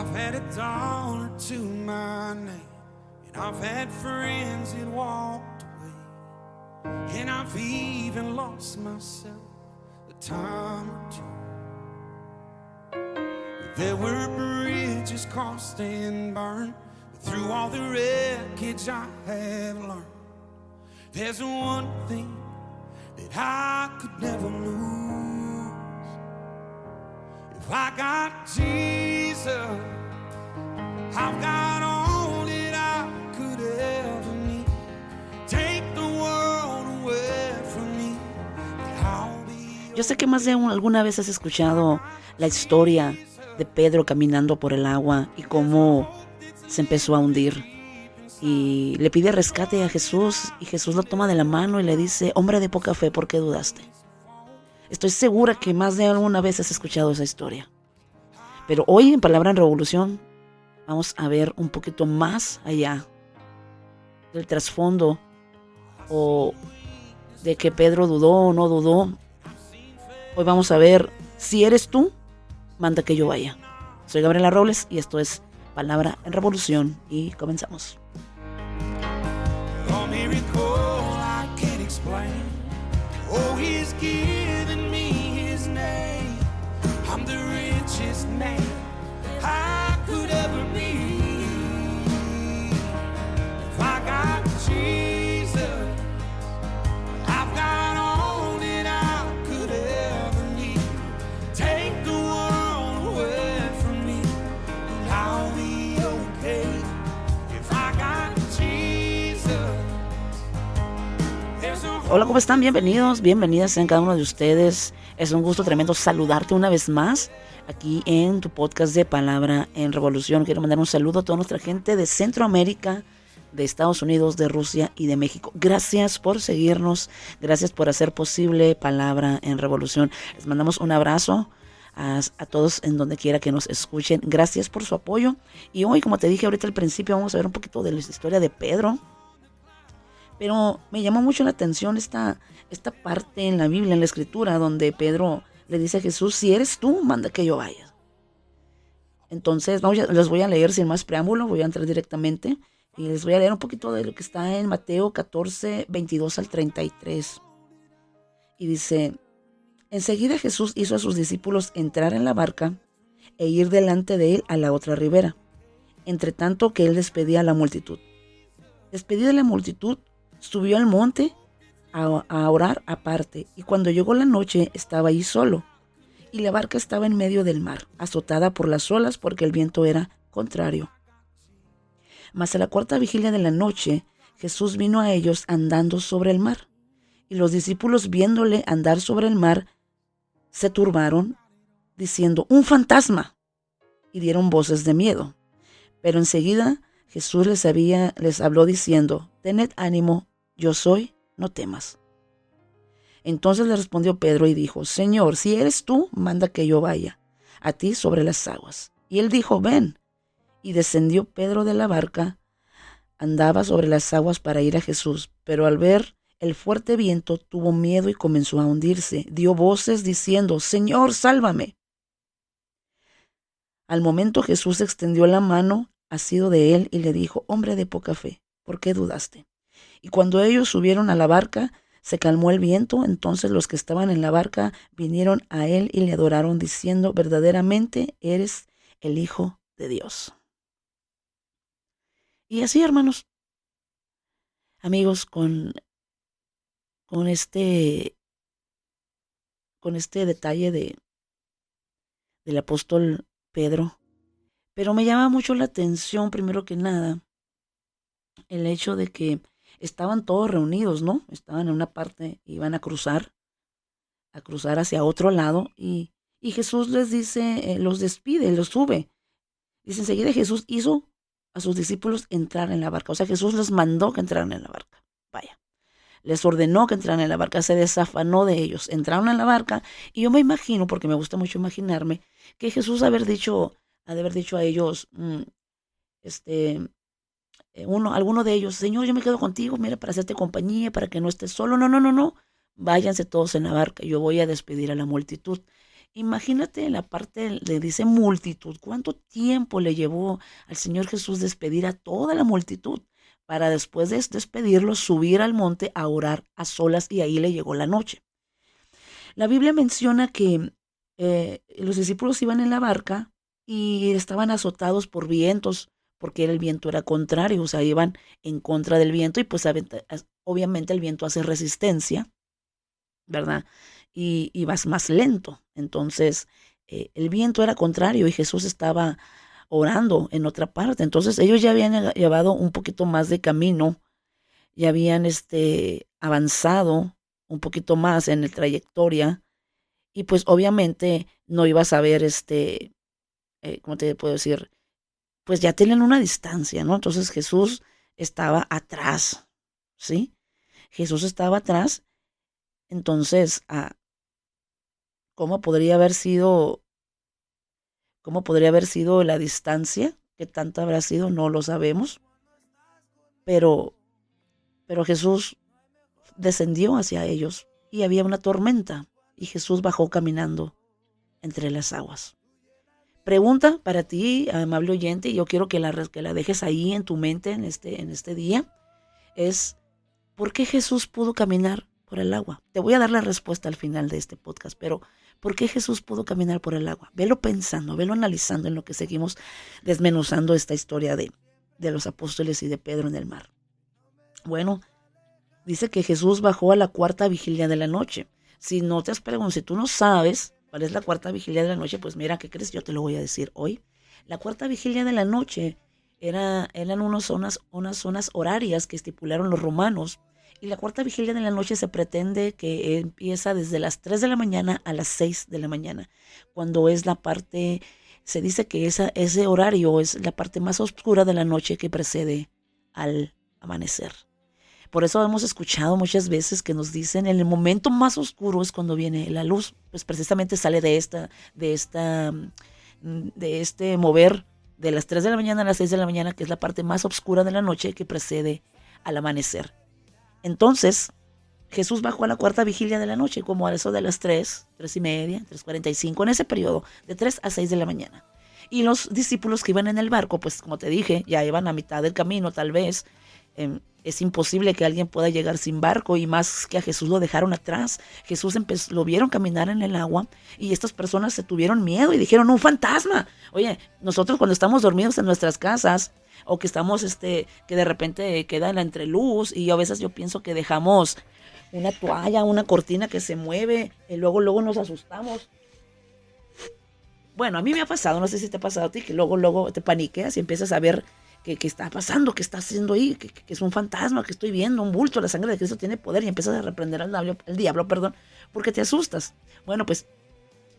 I've had $1 to my name, and I've had friends that walked away, and I've even lost myself a time or two. There were bridges crossed and burned, but through all the wreckage I have learned, there's one thing that I could never lose. If I got Jesus, I've got all that I could ever need. Take the world away from me, and I'll be. Yo sé que más de alguna vez has escuchado la historia de Pedro caminando por el agua y cómo se empezó a hundir. Y le pide rescate a Jesús y Jesús lo toma de la mano y le dice: hombre de poca fe, ¿por qué dudaste? Estoy segura que más de alguna vez has escuchado esa historia. Pero hoy en Palabra en Revolución vamos a ver un poquito más allá del trasfondo o de que Pedro dudó o no dudó. Hoy vamos a ver: si eres tú, manda que yo vaya. Soy Gabriela Robles y esto es Palabra en Revolución y comenzamos. A miracle I can't explain. Oh, he's given me his name. I'm the richest man I could ever be. If I got Jesus, I've got all that I could ever need. Take the world away from me, and I'll be okay. If I got Jesus. Hola, ¿cómo están? Bienvenidos, bienvenidas sean cada uno de ustedes. Es un gusto tremendo saludarte una vez más aquí en tu podcast de Palabra en Revolución. Quiero mandar un saludo a toda nuestra gente de Centroamérica, de Estados Unidos, de Rusia y de México. Gracias por seguirnos, gracias por hacer posible Palabra en Revolución. Les mandamos un abrazo a todos en donde quiera que nos escuchen. Gracias por su apoyo. Y hoy, como te dije ahorita al principio, vamos a ver un poquito de la historia de Pedro. Pero me llamó mucho la atención esta parte en la Biblia, en la Escritura, donde Pedro le dice a Jesús: si eres tú, manda que yo vaya. Entonces, les voy a leer sin más preámbulo, voy a entrar directamente y les voy a leer un poquito de lo que está en Mateo 14, 22 al 33. Y dice: enseguida Jesús hizo a sus discípulos entrar en la barca e ir delante de él a la otra ribera, entre tanto que él despedía a la multitud. Despedida la multitud, subió al monte a orar aparte, y cuando llegó la noche estaba allí solo, y la barca estaba en medio del mar, azotada por las olas porque el viento era contrario. Mas a la cuarta vigilia de la noche, Jesús vino a ellos andando sobre el mar, y los discípulos, viéndole andar sobre el mar, se turbaron, diciendo: ¡un fantasma! Y dieron voces de miedo. Pero enseguida Jesús les habló diciendo: tened ánimo, yo soy, no temas. Entonces le respondió Pedro y dijo: Señor, si eres tú, manda que yo vaya a ti sobre las aguas. Y él dijo: ven. Y descendió Pedro de la barca, andaba sobre las aguas para ir a Jesús, pero al ver el fuerte viento tuvo miedo y comenzó a hundirse. Dio voces diciendo: Señor, sálvame. Al momento Jesús extendió la mano asido de él y le dijo: hombre de poca fe, ¿por qué dudaste? Y cuando ellos subieron a la barca, se calmó el viento. Entonces los que estaban en la barca vinieron a él y le adoraron, diciendo: verdaderamente eres el Hijo de Dios. Y así, hermanos, amigos, con este detalle del apóstol Pedro. Pero me llama mucho la atención, primero que nada, el hecho de que estaban todos reunidos, ¿no? Estaban en una parte, iban a cruzar hacia otro lado, y Jesús les dice, los despide, los sube. Dice: enseguida Jesús hizo a sus discípulos entrar en la barca. O sea, Jesús les mandó que entraran en la barca. Vaya. Les ordenó que entraran en la barca, se desafanó de ellos. Entraron en la barca, y yo me imagino, porque me gusta mucho imaginarme, que Jesús ha de haber dicho a ellos, alguno de ellos: Señor, yo me quedo contigo, mira, para hacerte compañía, para que no estés solo. No. Váyanse todos en la barca, yo voy a despedir a la multitud. Imagínate en la parte de dice multitud, ¿cuánto tiempo le llevó al Señor Jesús despedir a toda la multitud para después de despedirlos subir al monte a orar a solas y ahí le llegó la noche? La Biblia menciona que los discípulos iban en la barca y estaban azotados por vientos, porque el viento era contrario, o sea, iban en contra del viento y pues obviamente el viento hace resistencia, ¿verdad? Y vas más lento. Entonces, el viento era contrario y Jesús estaba orando en otra parte. Entonces, ellos ya habían llevado un poquito más de camino, ya habían avanzado un poquito más en la trayectoria y pues obviamente no ibas a ver ¿cómo te puedo decir? Pues ya tienen una distancia, ¿no? Entonces Jesús estaba atrás, ¿sí? Jesús estaba atrás, entonces, ¿cómo podría haber sido, cómo podría haber sido la distancia? ¿Qué tanta habrá sido? No lo sabemos, pero, pero Jesús descendió hacia ellos y había una tormenta y Jesús bajó caminando entre las aguas. Pregunta para ti, amable oyente, y yo quiero que la dejes ahí en tu mente en este día, es ¿por qué Jesús pudo caminar por el agua? Te voy a dar la respuesta al final de este podcast, pero ¿por qué Jesús pudo caminar por el agua? Velo pensando, velo analizando en lo que seguimos desmenuzando esta historia de los apóstoles y de Pedro en el mar. Bueno, dice que Jesús bajó a la cuarta vigilia de la noche. Si no te has preguntado, si tú no sabes cuál es la cuarta vigilia de la noche, pues mira, ¿qué crees? Yo te lo voy a decir hoy. La cuarta vigilia de la noche eran unas zonas horarias que estipularon los romanos. Y la cuarta vigilia de la noche se pretende que empieza desde las 3 de la mañana a las 6 de la mañana, cuando es la parte, se dice que ese horario es la parte más oscura de la noche que precede al amanecer. Por eso hemos escuchado muchas veces que nos dicen en el momento más oscuro es cuando viene la luz, pues precisamente sale de este mover de las 3 de la mañana a las 6 de la mañana, que es la parte más oscura de la noche que precede al amanecer. Entonces, Jesús bajó a la cuarta vigilia de la noche, como a eso de las 3:30, 3:45, en ese periodo, de 3 a 6 de la mañana. Y los discípulos que iban en el barco, pues como te dije, ya iban a mitad del camino tal vez. Es imposible que alguien pueda llegar sin barco y más que a Jesús lo dejaron atrás. Jesús lo vieron caminar en el agua y estas personas se tuvieron miedo y dijeron, un fantasma. Oye, nosotros cuando estamos dormidos en nuestras casas o que estamos, que de repente queda en la entreluz y a veces yo pienso que dejamos una toalla, una cortina que se mueve y luego nos asustamos. Bueno, a mí me ha pasado, no sé si te ha pasado a ti, que luego te paniqueas y empiezas a ver ¿qué está pasando? ¿Qué está haciendo ahí? Que es un fantasma, que estoy viendo, un bulto. La sangre de Cristo tiene poder y empiezas a reprender al diablo, porque te asustas. Bueno, pues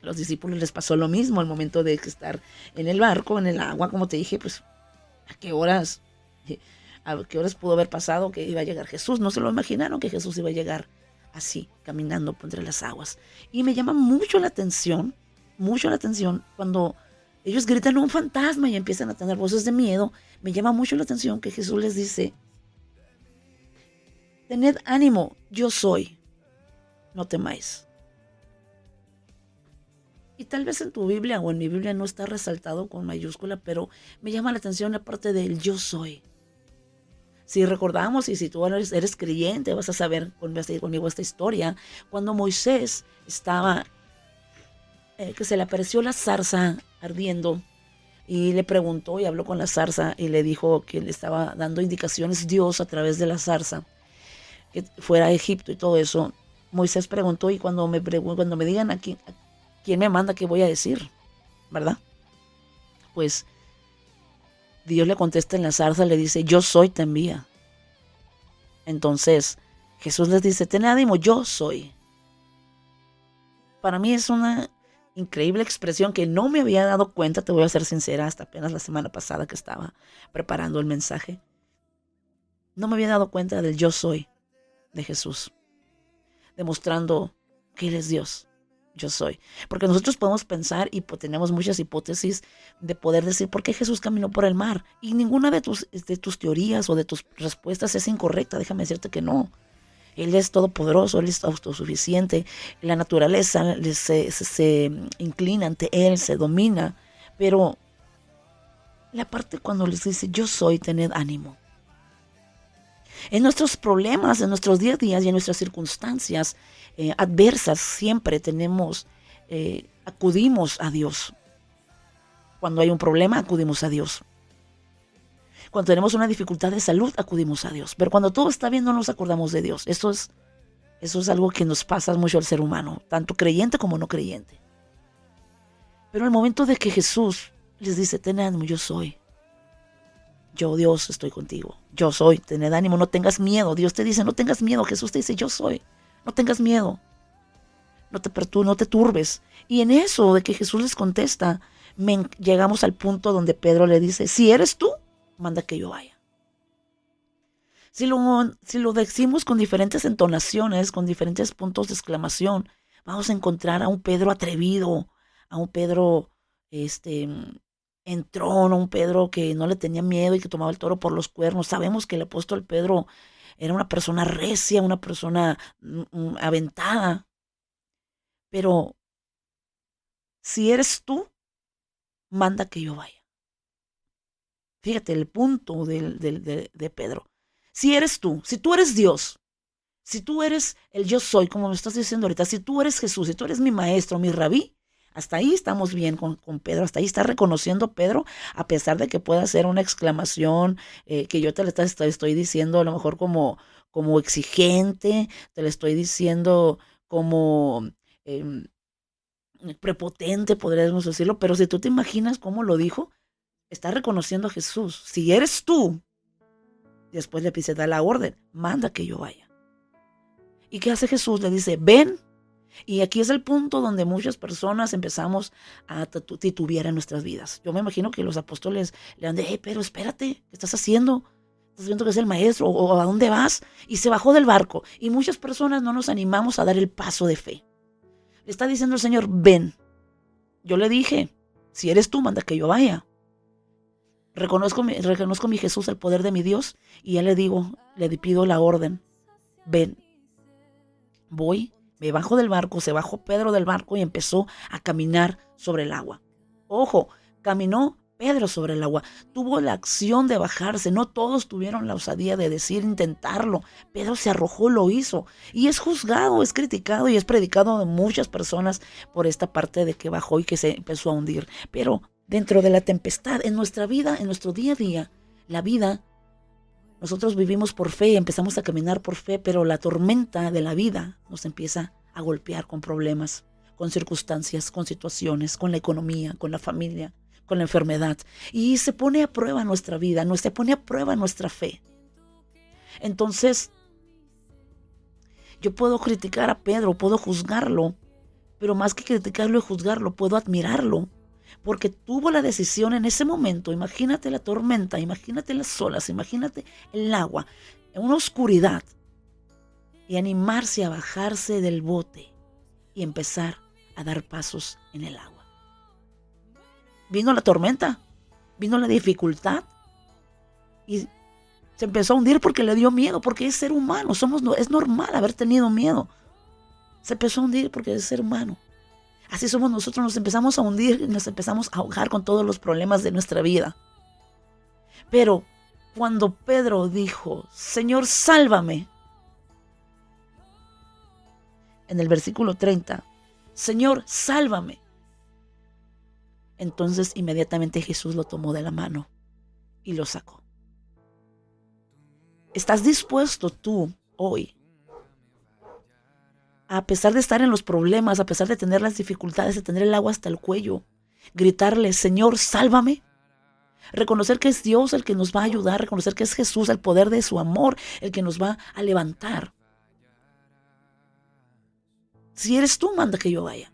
a los discípulos les pasó lo mismo al momento de estar en el barco, en el agua, como te dije, pues ¿a qué horas pudo haber pasado que iba a llegar Jesús? No se lo imaginaron que Jesús iba a llegar así, caminando por entre las aguas. Y me llama mucho la atención cuando ellos gritan un fantasma y empiezan a tener voces de miedo. Me llama mucho la atención que Jesús les dice, tened ánimo, yo soy, no temáis. Y tal vez en tu Biblia o en mi Biblia no está resaltado con mayúscula, pero me llama la atención la parte del yo soy. Si recordamos y si tú eres creyente, vas a saber conmigo esta historia, cuando Moisés estaba, que se le apareció la zarza ardiendo y le preguntó y habló con la zarza y le dijo que le estaba dando indicaciones Dios a través de la zarza, que fuera a Egipto y todo eso. Moisés preguntó y cuando me digan aquí, ¿quién me manda? ¿Qué voy a decir? ¿Verdad? Pues Dios le contesta en la zarza, le dice, yo soy, te envía. Entonces Jesús les dice, ten ánimo, yo soy. Para mí es una increíble expresión que no me había dado cuenta, te voy a ser sincera, hasta apenas la semana pasada que estaba preparando el mensaje. No me había dado cuenta del yo soy de Jesús, demostrando que Él es Dios. Yo soy. Porque nosotros podemos pensar y tenemos muchas hipótesis de poder decir por qué Jesús caminó por el mar. Y ninguna de tus teorías o de tus respuestas es incorrecta. Déjame decirte que no. Él es todopoderoso, Él es autosuficiente. La naturaleza se inclina ante Él, se domina. Pero la parte cuando les dice, yo soy, tened ánimo. En nuestros problemas, en nuestros día a día y en nuestras circunstancias adversas, siempre acudimos a Dios. Cuando hay un problema, acudimos a Dios. Cuando tenemos una dificultad de salud, acudimos a Dios. Pero cuando todo está bien, no nos acordamos de Dios. Eso es algo que nos pasa mucho al ser humano, tanto creyente como no creyente. Pero el momento de que Jesús les dice, ten ánimo, yo soy. Yo, Dios, estoy contigo. Yo soy, tened ánimo, no tengas miedo. Dios te dice, no tengas miedo. Jesús te dice, yo soy. No tengas miedo. No te turbes. Y en eso de que Jesús les contesta, llegamos al punto donde Pedro le dice, si eres tú, manda que yo vaya. Si lo decimos con diferentes entonaciones, con diferentes puntos de exclamación, vamos a encontrar a un Pedro atrevido, a un Pedro entrón, a un Pedro que no le tenía miedo y que tomaba el toro por los cuernos. Sabemos que el apóstol Pedro era una persona recia, una persona aventada. Pero si eres tú, manda que yo vaya. Fíjate el punto de Pedro. Si eres tú, si tú eres Dios, si tú eres el yo soy, como me estás diciendo ahorita, si tú eres Jesús, si tú eres mi maestro, mi rabí, hasta ahí estamos bien con Pedro, hasta ahí está reconociendo Pedro, a pesar de que pueda ser una exclamación que yo te le estoy diciendo a lo mejor como exigente, te le estoy diciendo como prepotente, podríamos decirlo, pero si tú te imaginas cómo lo dijo, está reconociendo a Jesús. Si eres tú, después le da la orden, manda que yo vaya. ¿Y qué hace Jesús? Le dice, ven. Y aquí es el punto donde muchas personas empezamos a titubear en nuestras vidas. Yo me imagino que los apóstoles le han de, pero espérate, ¿qué estás haciendo? ¿Estás viendo que es el maestro? ¿O a dónde vas? Y se bajó del barco. Y muchas personas no nos animamos a dar el paso de fe. Le está diciendo el Señor, ven. Yo le dije, si eres tú, manda que yo vaya. Reconozco mi Jesús, el poder de mi Dios, y ya le pido la orden, ven. Voy, me bajo del barco, se bajó Pedro del barco y empezó a caminar sobre el agua. Ojo, caminó Pedro sobre el agua, tuvo la acción de bajarse, no todos tuvieron la osadía de intentarlo. Pedro se arrojó, lo hizo, y es juzgado, es criticado y es predicado de muchas personas por esta parte de que bajó y que se empezó a hundir. Pero dentro de la tempestad, en nuestra vida, en nuestro día a día, la vida, nosotros vivimos por fe, empezamos a caminar por fe, pero la tormenta de la vida nos empieza a golpear con problemas, con circunstancias, con situaciones, con la economía, con la familia, con la enfermedad. Y se pone a prueba nuestra vida, se pone a prueba nuestra fe. Entonces, yo puedo criticar a Pedro, puedo juzgarlo, pero más que criticarlo y juzgarlo, puedo admirarlo. Porque tuvo la decisión en ese momento. Imagínate la tormenta, imagínate las olas, imagínate el agua, en una oscuridad, y animarse a bajarse del bote y empezar a dar pasos en el agua. Vino la tormenta, vino la dificultad y se empezó a hundir porque le dio miedo, porque es ser humano, es normal haber tenido miedo. Se empezó a hundir porque es ser humano. Así somos nosotros, nos empezamos a hundir y nos empezamos a ahogar con todos los problemas de nuestra vida. Pero cuando Pedro dijo, Señor, sálvame, en el versículo 30, Señor, sálvame. Entonces inmediatamente Jesús lo tomó de la mano y lo sacó. ¿Estás dispuesto tú hoy, a pesar de estar en los problemas, a pesar de tener las dificultades, de tener el agua hasta el cuello, gritarle, Señor, sálvame? Reconocer que es Dios el que nos va a ayudar, reconocer que es Jesús, el poder de su amor, el que nos va a levantar. Si eres tú, manda que yo vaya.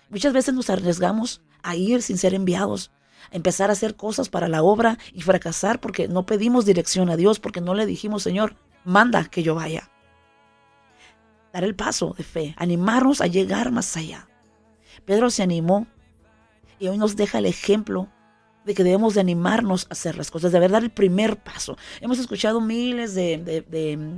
Muchas veces nos arriesgamos a ir sin ser enviados, a empezar a hacer cosas para la obra y fracasar porque no pedimos dirección a Dios, porque no le dijimos, Señor, manda que yo vaya. Dar el paso de fe, animarnos a llegar más allá. Pedro se animó y hoy nos deja el ejemplo de que debemos de animarnos a hacer las cosas, de dar el primer paso. Hemos escuchado miles de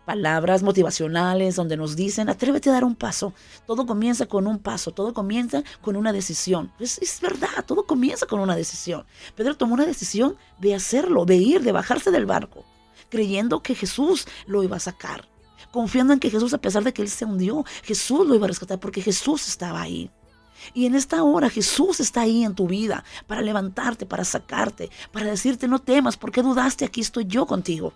palabras motivacionales donde nos dicen, atrévete a dar un paso. Todo comienza con un paso, todo comienza con una decisión. Es verdad, todo comienza con una decisión. Pedro tomó una decisión de hacerlo, de ir, de bajarse del barco, creyendo que Jesús lo iba a sacar, confiando en que Jesús, a pesar de que él se hundió, Jesús lo iba a rescatar porque Jesús estaba ahí. Y en esta hora Jesús está ahí en tu vida para levantarte, para sacarte, para decirte no temas, ¿por qué dudaste? Aquí estoy yo contigo.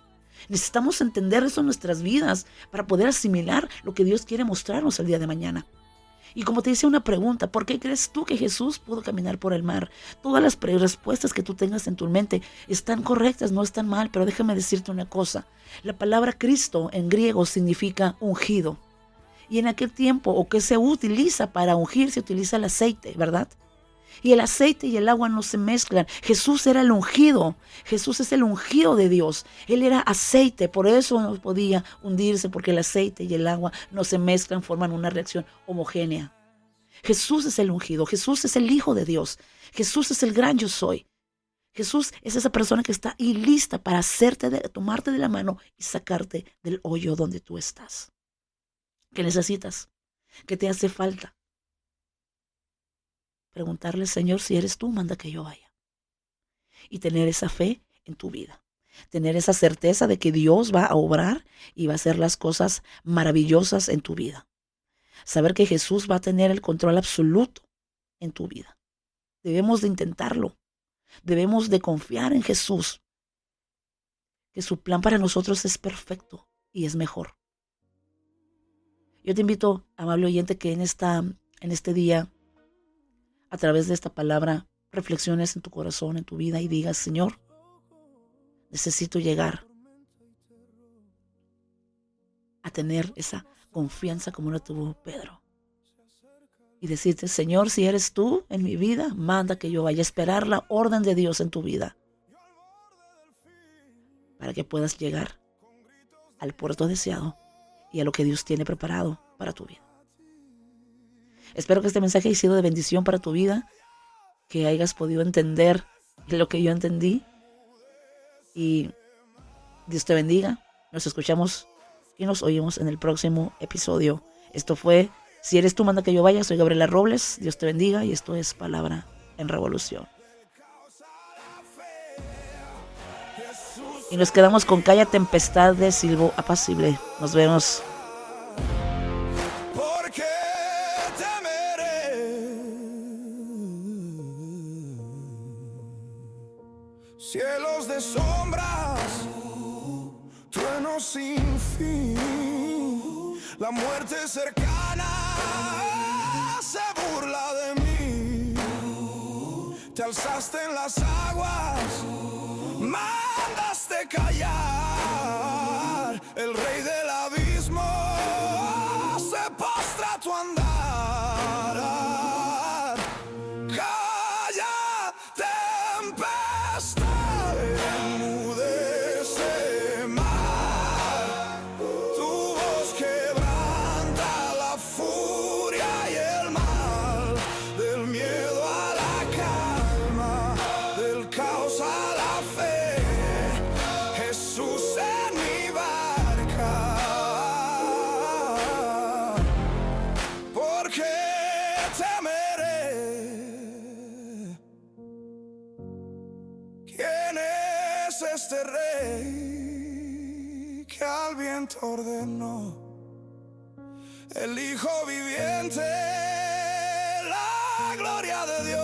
Necesitamos entender eso en nuestras vidas para poder asimilar lo que Dios quiere mostrarnos el día de mañana. Y como te hice una pregunta, ¿por qué crees tú que Jesús pudo caminar por el mar? Todas las respuestas que tú tengas en tu mente están correctas, no están mal, pero déjame decirte una cosa. La palabra Cristo en griego significa ungido. Y en aquel tiempo, o que se utiliza para ungir, se utiliza el aceite, ¿verdad? Y el aceite y el agua no se mezclan. Jesús era el ungido. Jesús es el ungido de Dios. Él era aceite, por eso no podía hundirse, porque el aceite y el agua no se mezclan, forman una reacción homogénea. Jesús es el ungido. Jesús es el Hijo de Dios. Jesús es el gran yo soy. Jesús es esa persona que está ahí lista para tomarte de la mano y sacarte del hoyo donde tú estás. ¿Qué necesitas? ¿Qué te hace falta? Preguntarle, Señor, si eres tú, manda que yo vaya. Y tener esa fe en tu vida. Tener esa certeza de que Dios va a obrar y va a hacer las cosas maravillosas en tu vida. Saber que Jesús va a tener el control absoluto en tu vida. Debemos de intentarlo. Debemos de confiar en Jesús. Que su plan para nosotros es perfecto y es mejor. Yo te invito, amable oyente, que en este día, a través de esta palabra, reflexiones en tu corazón, en tu vida y digas, Señor, necesito llegar a tener esa confianza como la tuvo Pedro. Y decirte, Señor, si eres tú en mi vida, manda que yo vaya a esperar la orden de Dios en tu vida para que puedas llegar al puerto deseado y a lo que Dios tiene preparado para tu vida. Espero que este mensaje haya sido de bendición para tu vida, que hayas podido entender lo que yo entendí. Y Dios te bendiga. Nos escuchamos y nos oímos en el próximo episodio. Esto fue Si eres tú, manda que yo vaya. Soy Gabriela Robles. Dios te bendiga y esto es Palabra en Revolución. Y nos quedamos con Calla tempestad de silbo apacible. Nos vemos. Cielos de sombras, truenos sin fin, la muerte cercana se burla de mí. Te alzaste en las aguas, mandaste callar. El rey del abismo se postra a tu andar. Este rey que al viento ordenó, el Hijo viviente, la gloria de Dios.